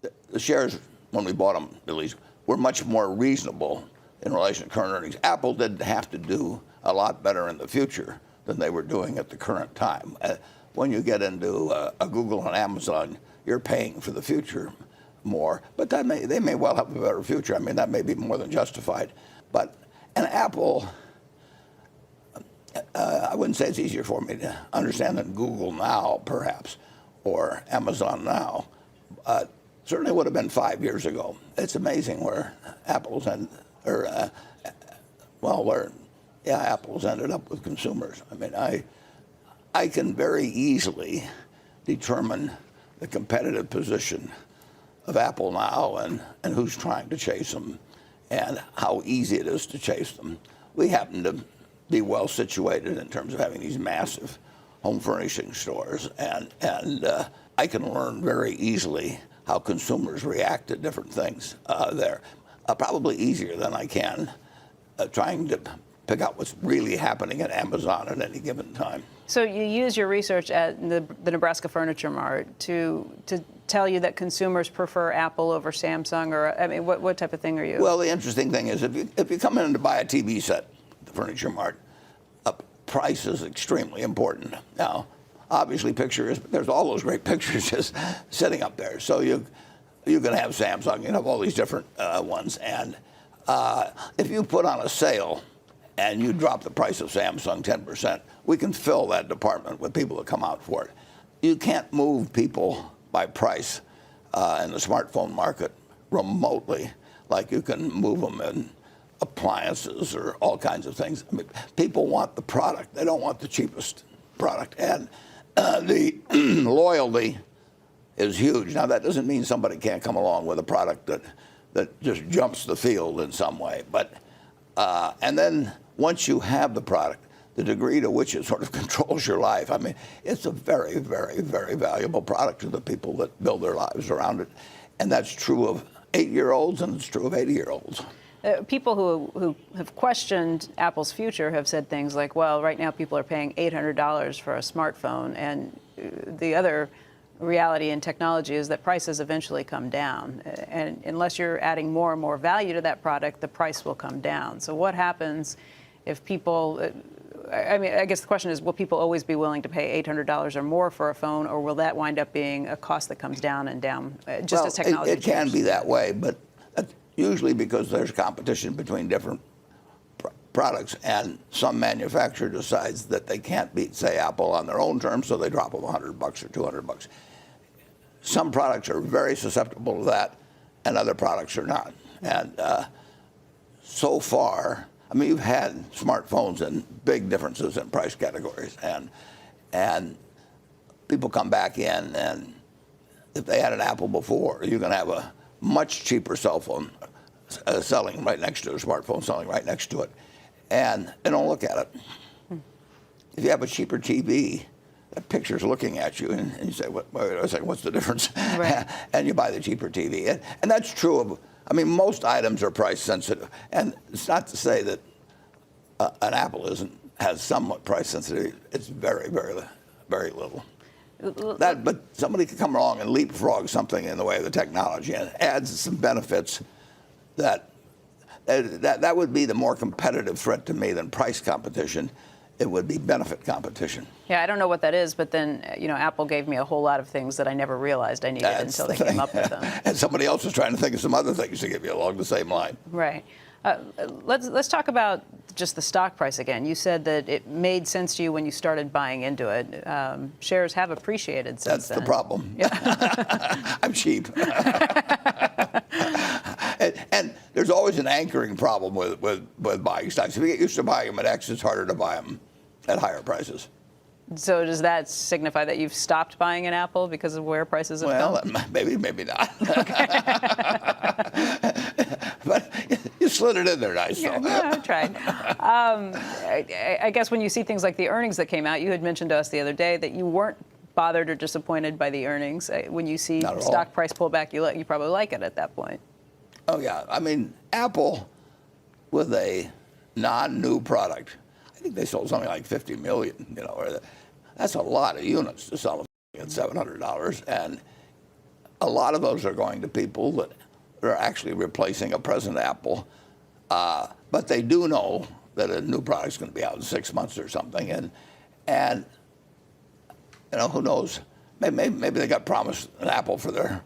the shares, when we bought them at least, were much more reasonable in relation to current earnings. Apple didn't have to do a lot better in the future than they were doing at the current time. When you get into a Google and Amazon, you're paying for the future more, but they may well have a better future. I mean, that may be more than justified. But an Apple, I wouldn't say it's easier for me to understand than Google now, perhaps, or Amazon now. Certainly would have been 5 years ago. It's amazing where Apple's ended up with consumers. I mean, I can very easily determine the competitive position of Apple now and who's trying to chase them and how easy it is to chase them. We happen to be well situated in terms of having these massive home furnishing stores, and I can learn very easily how consumers react to different things there. Probably easier than I can trying to pick out what's really happening at Amazon at any given time. So you use your research at the Nebraska Furniture Mart to tell you that consumers prefer Apple over Samsung, or I mean, what type of thing are you? Well, the interesting thing is if you come in to buy a TV set at the Furniture Mart, price is extremely important. Now, obviously, there's all those great pictures just sitting up there. So you can have Samsung, you have all these different ones, and if you put on a sale and you drop the price of Samsung 10%, we can fill that department with people that come out for it. You can't move people by price in the smartphone market remotely like you can move them in appliances or all kinds of things. I mean, people want the product. They don't want the cheapest product. And the loyalty is huge. Now, that doesn't mean somebody can't come along with a product that just jumps the field in some way. But and then once you have the product, the degree to which it sort of controls your life, I mean, it's a very, very, very valuable product to the people that build their lives around it. And that's true of 8-year-olds and it's true of 80-year-olds. People who have questioned Apple's future have said things like, well, right now people are paying $800 for a smartphone, and the other reality in technology is that prices eventually come down. And unless you're adding more and more value to that product, the price will come down. So what happens if people, I mean, I guess the question is, will people always be willing to pay $800 or more for a phone, or will that wind up being a cost that comes down and down just as technology changes? It can be that way, but usually because there's competition between different products, and some manufacturer decides that they can't beat, say, Apple on their own terms, so they drop them $100 or $200. Some products are very susceptible to that, and other products are not. And so far, I mean, you've had smartphones and big differences in price categories, and people come back in, and if they had an Apple before, you're going to have a much cheaper cell phone selling right next to a smartphone selling right next to it, and they don't look at it. If you have a cheaper TV, that picture's looking at you, and you say, wait a second, what's the difference? Right. And you buy the cheaper TV. And that's true of, I mean, most items are price sensitive. And it's not to say that an Apple has somewhat price sensitivity. It's very, very, very little. But somebody could come along and leapfrog something in the way of the technology and adds some benefits that would be the more competitive threat to me than price competition. It would be benefit competition. Yeah, I don't know what that is, but then, Apple gave me a whole lot of things that I never realized I needed until they came up with them. And somebody else is trying to think of some other things to give you along the same line. Right. Let's talk about just the stock price again. You said that it made sense to you when you started buying into it. Shares have appreciated since then. That's the problem. Yeah. I'm cheap. And there's always an anchoring problem with buying stocks. If you get used to buying them at X, it's harder to buy them at higher prices. So does that signify that you've stopped buying an Apple because of where prices have gone? Well, maybe not. But you slid it in there nice. Yeah, I tried. I guess when you see things like the earnings that came out, you had mentioned to us the other day that you weren't bothered or disappointed by the earnings. When you see stock price pull back, you probably like it at that point. Oh, yeah. I mean, Apple, with a non-new product, I think they sold something like 50 million, that's a lot of units to sell at $700. And a lot of those are going to people that are actually replacing a present Apple, but they do know that a new product's going to be out in 6 months or something, and who knows? Maybe they got promised an Apple for their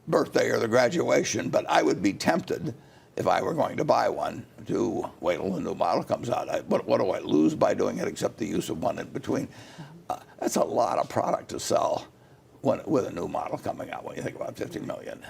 birthday or their graduation, but I would be tempted if I were going to buy one to wait till the new model comes out. What do I lose by doing it except the use of one in between? That's a lot of product to sell with a new model coming out when you think about 50 million.